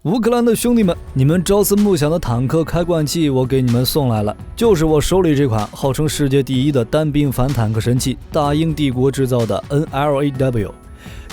乌克兰的兄弟们，你们朝思暮想的坦克开罐器我给你们送来了，就是我手里这款号称世界第一的单兵反坦克神器大英帝国制造的 NLAW。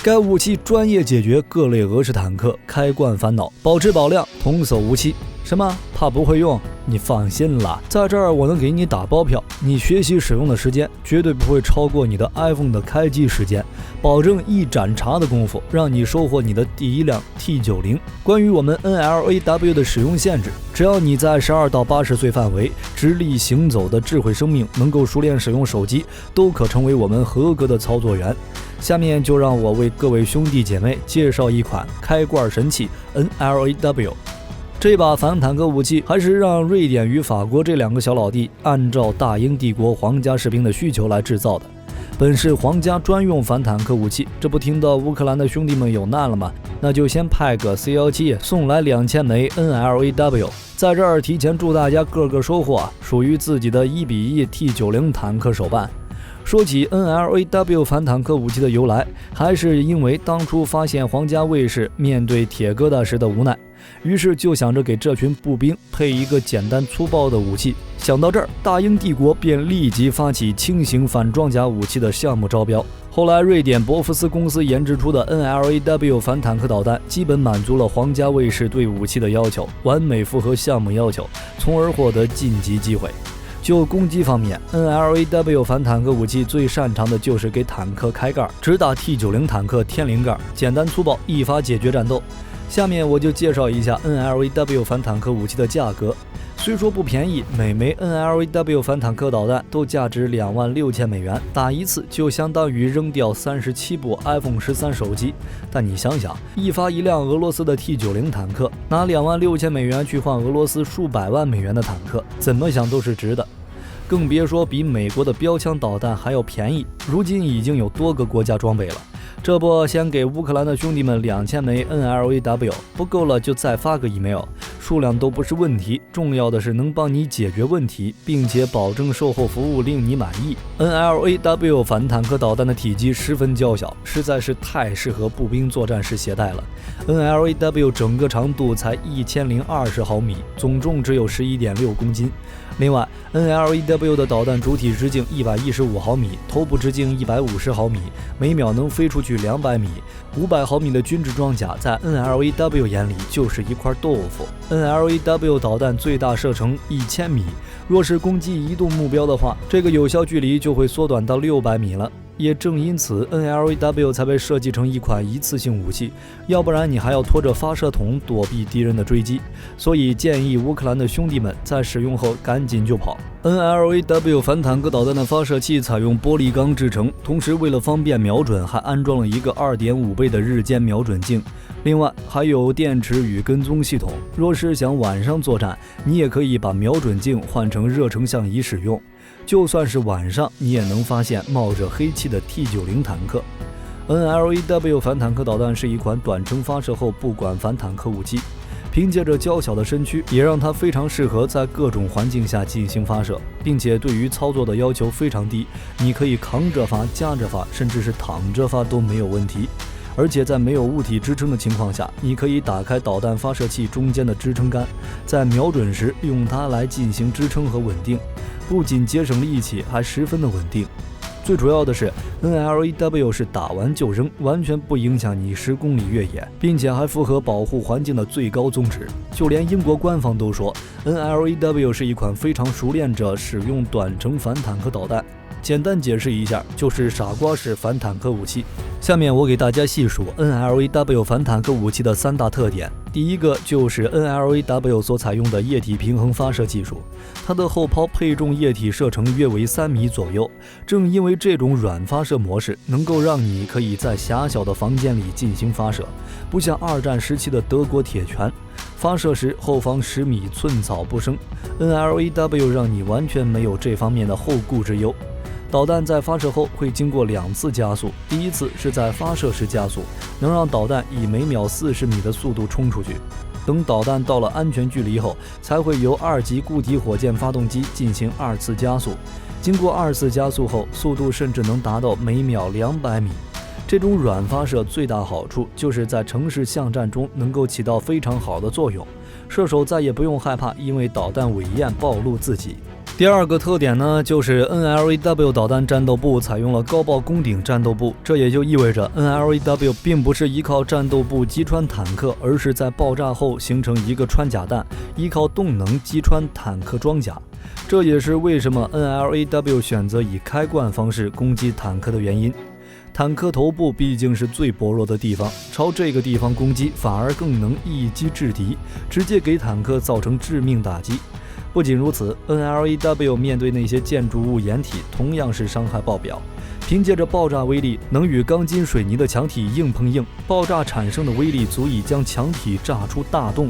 该武器专业解决各类俄式坦克开罐烦恼，保质保量，童叟无欺。什么？怕不会用？你放心啦，在这儿我能给你打包票，你学习使用的时间绝对不会超过你的 iPhone 的开机时间，保证一盏茶的功夫让你收获你的第一辆 T90。 关于我们 NLAW 的使用限制，只要你在12到80岁范围，直立行走的智慧生命，能够熟练使用手机，都可成为我们合格的操作员。下面就让我为各位兄弟姐妹介绍一款开罐神器 NLAW。这把反坦克武器还是让瑞典与法国这两个小老弟按照大英帝国皇家士兵的需求来制造的，本是皇家专用反坦克武器。这不听到乌克兰的兄弟们有难了吗？那就先派个 C17 送来2000枚 NLAW， 在这儿提前祝大家个个收获属于自己的1:1 T90 坦克手办。说起 NLAW 反坦克武器的由来，还是因为当初发现皇家卫士面对铁疙瘩时的无奈，于是就想着给这群步兵配一个简单粗暴的武器。想到这儿，大英帝国便立即发起轻型反装甲武器的项目招标。后来瑞典博福斯公司研制出的 NLAW 反坦克导弹基本满足了皇家卫士对武器的要求，完美符合项目要求，从而获得晋级机会。就攻击方面， NLAW 反坦克武器最擅长的就是给坦克开盖，直打 T90 坦克天灵盖，简单粗暴，一发解决战斗。下面我就介绍一下 NLAW 反坦克武器的价格。虽说不便宜，每枚 NLAW 反坦克导弹都价值26000美元，打一次就相当于扔掉37部 iPhone 13手机。但你想想，一发一辆俄罗斯的 T90 坦克，拿26000美元去换俄罗斯数百万美元的坦克，怎么想都是值的。更别说比美国的标枪导弹还要便宜，如今已经有多个国家装备了。这不，先给乌克兰的兄弟们2000枚 NLAW， 不够了就再发个 email， 数量都不是问题，重要的是能帮你解决问题，并且保证售后服务令你满意。NLAW 反坦克导弹的体积十分娇小，实在是太适合步兵作战时携带了。NLAW 整个长度才1020毫米，总重只有11.6公斤。另外 NLAW 的导弹主体直径115毫米，头部直径150毫米，每秒能飞出去200米。500毫米的军制装甲在 NLAW 眼里就是一块豆腐。NLAW 导弹最大射程1000米，若是攻击移动目标的话，这个有效距离就会缩短到600米了。也正因此 NLAW 才被设计成一款一次性武器，要不然你还要拖着发射筒躲避敌人的追击。所以建议乌克兰的兄弟们在使用后赶紧就跑。NLAW 反坦克导弹的发射器采用玻璃钢制成，同时为了方便瞄准，还安装了一个2.5倍的日间瞄准镜。另外还有电池与跟踪系统，若是想晚上作战，你也可以把瞄准镜换成热成像仪使用，就算是晚上你也能发现冒着黑气的 T90 坦克。NLAW 反坦克导弹是一款短程发射后不管反坦克武器，凭借着娇小的身躯，也让它非常适合在各种环境下进行发射，并且对于操作的要求非常低，你可以扛着发、夹着发，甚至是躺着发都没有问题。而且在没有物体支撑的情况下，你可以打开导弹发射器中间的支撑杆，在瞄准时用它来进行支撑和稳定，不仅节省力气，还十分的稳定。最主要的是 NLAW 是打完就扔，完全不影响你10公里越野，并且还符合保护环境的最高宗旨。就连英国官方都说 NLAW 是一款非常熟练者使用短程反坦克导弹。简单解释一下，就是傻瓜式反坦克武器。下面我给大家细数 NLAW 反坦克武器的3大特点。第一个就是 NLAW 所采用的液体平衡发射技术，它的后抛配重液体射程约为3米左右。正因为这种软发射模式，能够让你可以在狭小的房间里进行发射，不像2战时期的德国铁拳，发射时后方10米寸草不生。NLAW 让你完全没有这方面的后顾之忧。导弹在发射后会经过2次加速，第一次是在发射时加速，能让导弹以每秒40米的速度冲出去。等导弹到了安全距离后，才会由2级固体火箭发动机进行2次加速。经过2次加速后，速度甚至能达到每秒200米。这种软发射最大好处就是在城市巷战中能够起到非常好的作用，射手再也不用害怕因为导弹尾焰暴露自己。第二个特点呢，就是 NLAW 导弹战斗部采用了高爆攻顶战斗部，这也就意味着 NLAW 并不是依靠战斗部击穿坦克，而是在爆炸后形成一个穿甲弹，依靠动能击穿坦克装甲。这也是为什么 NLAW 选择以开罐方式攻击坦克的原因。坦克头部毕竟是最薄弱的地方，朝这个地方攻击反而更能一击制敌，直接给坦克造成致命打击。不仅如此 ，NLAW 面对那些建筑物掩体同样是伤害爆表。凭借着爆炸威力，能与钢筋水泥的墙体硬碰硬，爆炸产生的威力足以将墙体炸出大洞。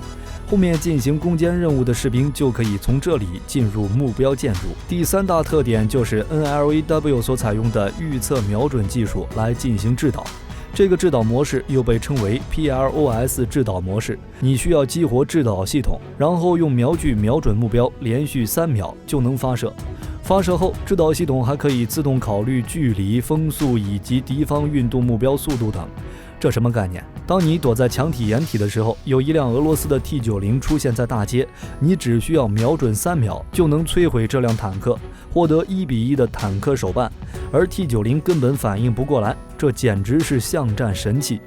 后面进行攻坚任务的士兵就可以从这里进入目标建筑。第三大特点就是 NLAW 所采用的预测瞄准技术来进行制导。这个制导模式又被称为 PLOS 制导模式，你需要激活制导系统，然后用瞄具瞄准目标，连续3秒就能发射。发射后，制导系统还可以自动考虑距离、风速以及敌方运动目标速度等。这什么概念？当你躲在墙体掩体的时候，有一辆俄罗斯的 T90 出现在大街，你只需要瞄准3秒就能摧毁这辆坦克，获得1-1的坦克手办，而 T90 根本反应不过来，这简直是巷战神器。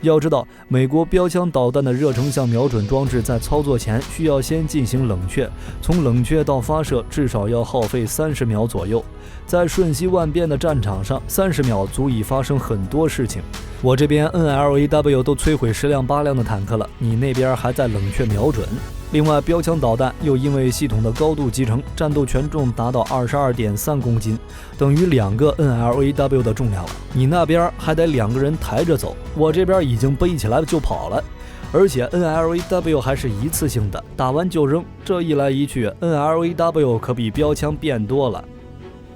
要知道，美国标枪导弹的热成像瞄准装置在操作前需要先进行冷却，从冷却到发射至少要耗费30秒左右。在瞬息万变的战场上，30秒足以发生很多事情。我这边 NLAW 都摧毁10辆8辆的坦克了，你那边还在冷却瞄准。另外，标枪导弹又因为系统的高度集成，战斗权重达到22.3公斤，等于2个 NLAW 的重量了。你那边还得2个人抬着走，我这边已经背起来就跑了。而且 NLAW 还是一次性的，打完就扔，这一来一去 NLAW 可比标枪变多了。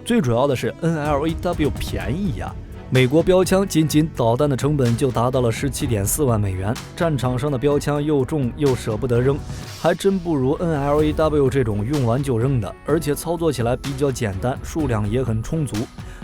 最主要的是 NLAW 便宜呀。美国标枪仅导弹的成本就达到了17.4万美元，战场上的标枪又重又舍不得扔，还真不如 NLAW 这种用完就扔的，而且操作起来比较简单，数量也很充足。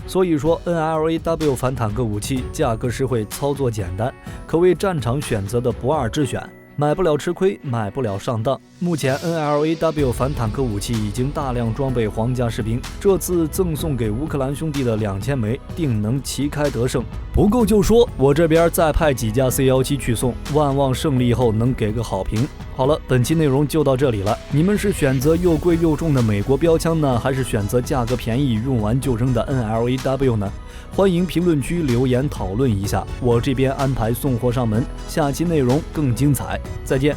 所以说 NLAW 反坦克武器价格实惠，操作简单，可谓战场选择的不二之选。买不了吃亏，买不了上当。目前 NLAW 反坦克武器已经大量装备皇家士兵，这次赠送给乌克兰兄弟的2000枚，定能旗开得胜。不够就说，我这边再派几架 C17去送，万望胜利后能给个好评。好了，本期内容就到这里了。你们是选择又贵又重的美国标枪呢，还是选择价格便宜、用完就扔的 NLAW 呢？欢迎评论区留言讨论一下，我这边安排送货上门，下期内容更精彩，再见。